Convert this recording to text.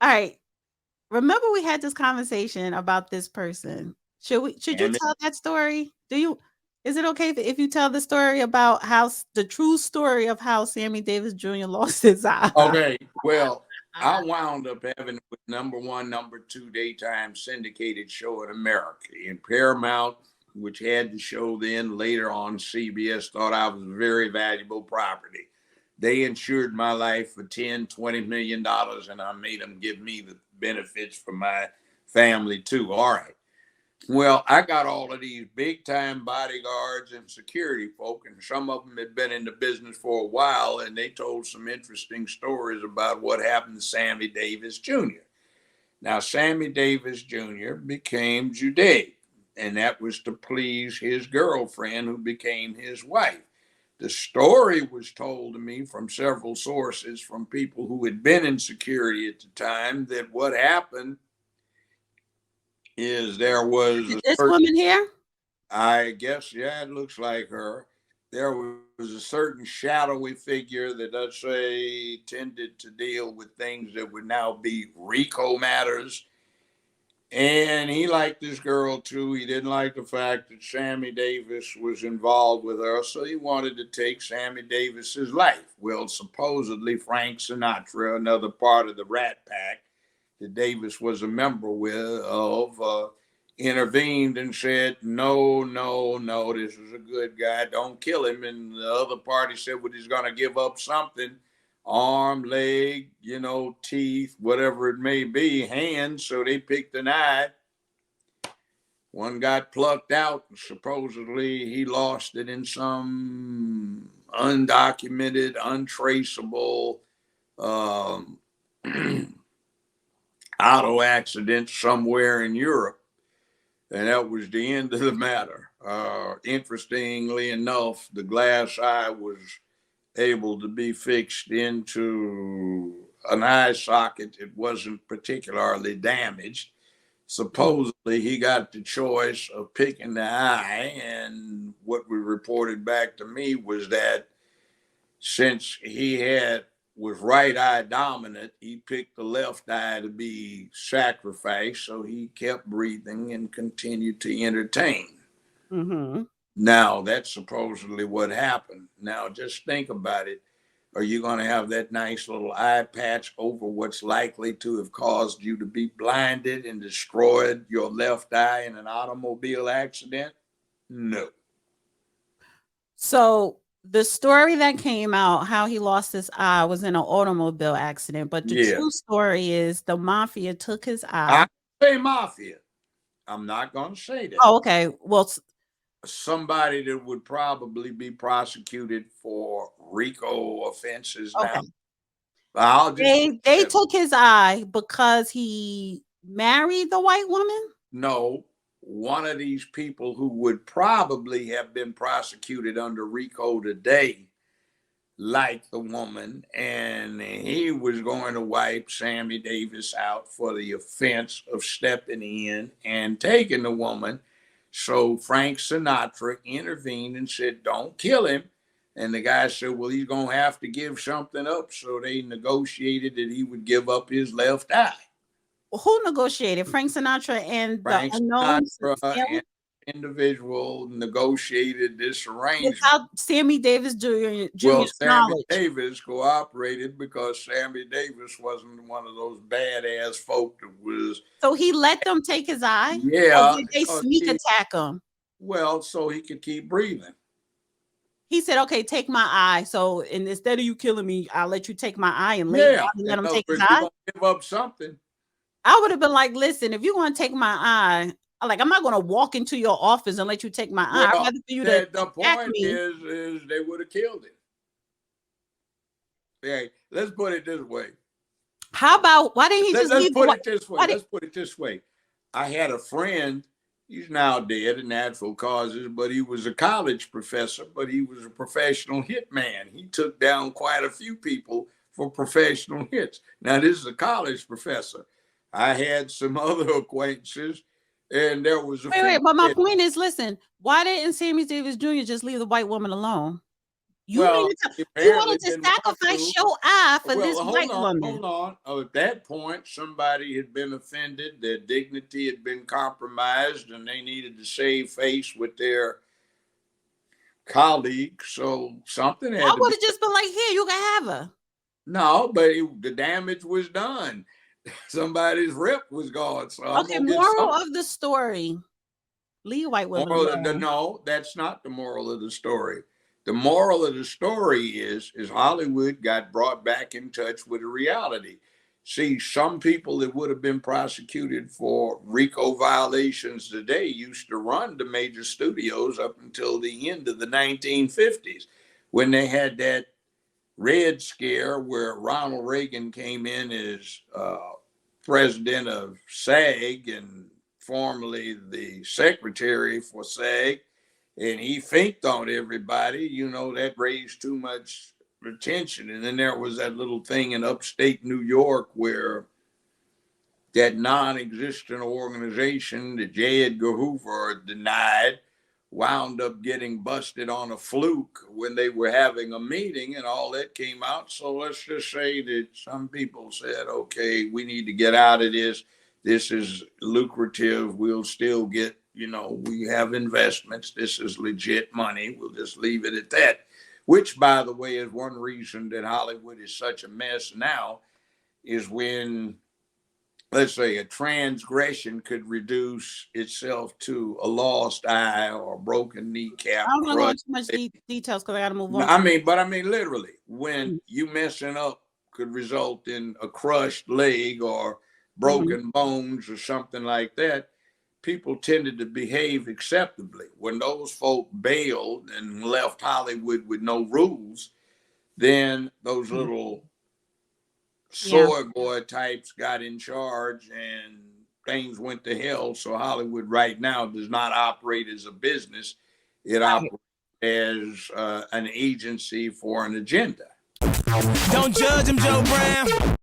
All right. Remember we had this conversation about this person. Should you Damn it. tell that story? Is it okay if you tell the story about the true story of how Sammy Davis Jr. lost his eye? Okay, well, I wound up having with number one, number two daytime syndicated show in America. In Paramount, which had the show then, later on CBS, thought I was very valuable property. They insured my life for 10, $20 million, and I made them give me the benefits for my family too. All right. Well, I got all of these big time bodyguards and security folk, and some of them had been in the business for a while, and they told some interesting stories about what happened to Sammy Davis Jr. Now, Sammy Davis Jr. became Judaic, and that was to please his girlfriend, who became his wife. The story was told to me from several sources, from people who had been in security at the time, that what happened is there was Is a this certain, woman here? I guess, yeah, it looks like her. There was a certain shadowy figure that, let's say, tended to deal with things that would now be RICO matters. And he liked this girl too. He didn't like the fact that Sammy Davis was involved with her, so he wanted to take Sammy Davis's life. Well, supposedly Frank Sinatra, another part of the Rat Pack that Davis was a member intervened and said, no, no, no, this is a good guy. Don't kill him. And the other party said, well, he's going to give up something, arm, leg, teeth, whatever it may be, hands. So they picked an eye. One got plucked out. Supposedly he lost it in some undocumented, untraceable auto accident somewhere in Europe. And that was the end of the matter. Interestingly enough, the glass eye was able to be fixed into an eye socket that wasn't particularly damaged. Supposedly, he got the choice of picking the eye, and what was reported back to me was that since he was right eye dominant, he picked the left eye to be sacrificed, so he kept breathing and continued to entertain. Mm-hmm. Now, that's supposedly what happened. Now, just think about it. Are you going to have that nice little eye patch over what's likely to have caused you to be blinded and destroyed your left eye in an automobile accident? No. So the story that came out, how he lost his eye, was in an automobile accident. But the Yeah. true story is the mafia took his eye. I say mafia. I'm not going to say that. Oh, okay. Well, Somebody that would probably be prosecuted for RICO offenses now. okay. I'll just They took his eye because he married the white woman. know one of these people who would probably have been prosecuted under RICO today, like the woman, and he was going to wipe Sammy Davis out for the offense of stepping in and taking the woman. So Frank Sinatra intervened and said, don't kill him. And the guy said, well, he's going to have to give something up. So they negotiated that he would give up his left eye. Who negotiated? Frank Sinatra and the Frank unknown Sinatra and Sammy? individual negotiated this arrangement. Without Sammy Davis Well, Jr.'s Sammy knowledge. Davis cooperated because Sammy Davis wasn't one of those badass folk that was. So he let them take his eye? Or Yeah, did they sneak attack him? well, so he could keep breathing. He said, okay, take my eye. So and instead of you killing me, I'll let you take my eye and lay down Yeah, and in let him other take his words, you're eye. gonna give up something. I would have been like, listen, if you're going to take my eye, like I'm not going to walk into your office and let you take my eye. I'd Well, rather for you to the attack point me. is they would have killed him. Okay, let's put it this way. How about why didn't he just Let's leave? put it this way. Why Let's put it this way. I had a friend. He's now dead of natural causes, but he was a college professor, but he was a professional hitman. He took down quite a few people for professional hits. Now, this is a college professor. I had some other acquaintances, and there was a wait, but my few. point is, listen, why didn't Sammy Davis Jr. just leave the white woman alone? You Well, mean to he you apparently wanted to didn't want sacrifice to. your eye for this Well, white woman? hold on. At that point, somebody had been offended, their dignity had been compromised, and they needed to save face with their colleague. So something I had to would be. have just been like, here, you can have her. No, but the damage was done. Somebody's rep was gone. So I'm Okay, gonna get moral some. of the story. Leave white women alone. No, that's not the moral of the story. The moral of the story is Hollywood got brought back in touch with a reality. See, some people that would have been prosecuted for RICO violations today used to run the major studios up until the end of the 1950s when they had that Red Scare where Ronald Reagan came in as president of SAG and formerly the secretary for SAG, and he finked on everybody. You know, that raised too much attention. And then there was that little thing in upstate New York where that non-existent organization that J. Edgar Hoover denied wound up getting busted on a fluke when they were having a meeting, and all that came out. So let's just say that some people said, okay, we need to get out of this. This is lucrative. We'll still get, we have investments. This is legit money. We'll just leave it at that, which, by the way, is one reason that Hollywood is such a mess now, is when, let's say, a transgression could reduce itself to a lost eye or a broken kneecap. I don't want to go into too much details because I got to move on. I mean, literally, when you messing up could result in a crushed leg or broken bones or something like that, people tended to behave acceptably. When those folk bailed and left Hollywood with no rules, then those little soy boy types got in charge and things went to hell. So Hollywood right now does not operate as a business. It operates as an agency for an agenda. Don't judge him, Joe Brown.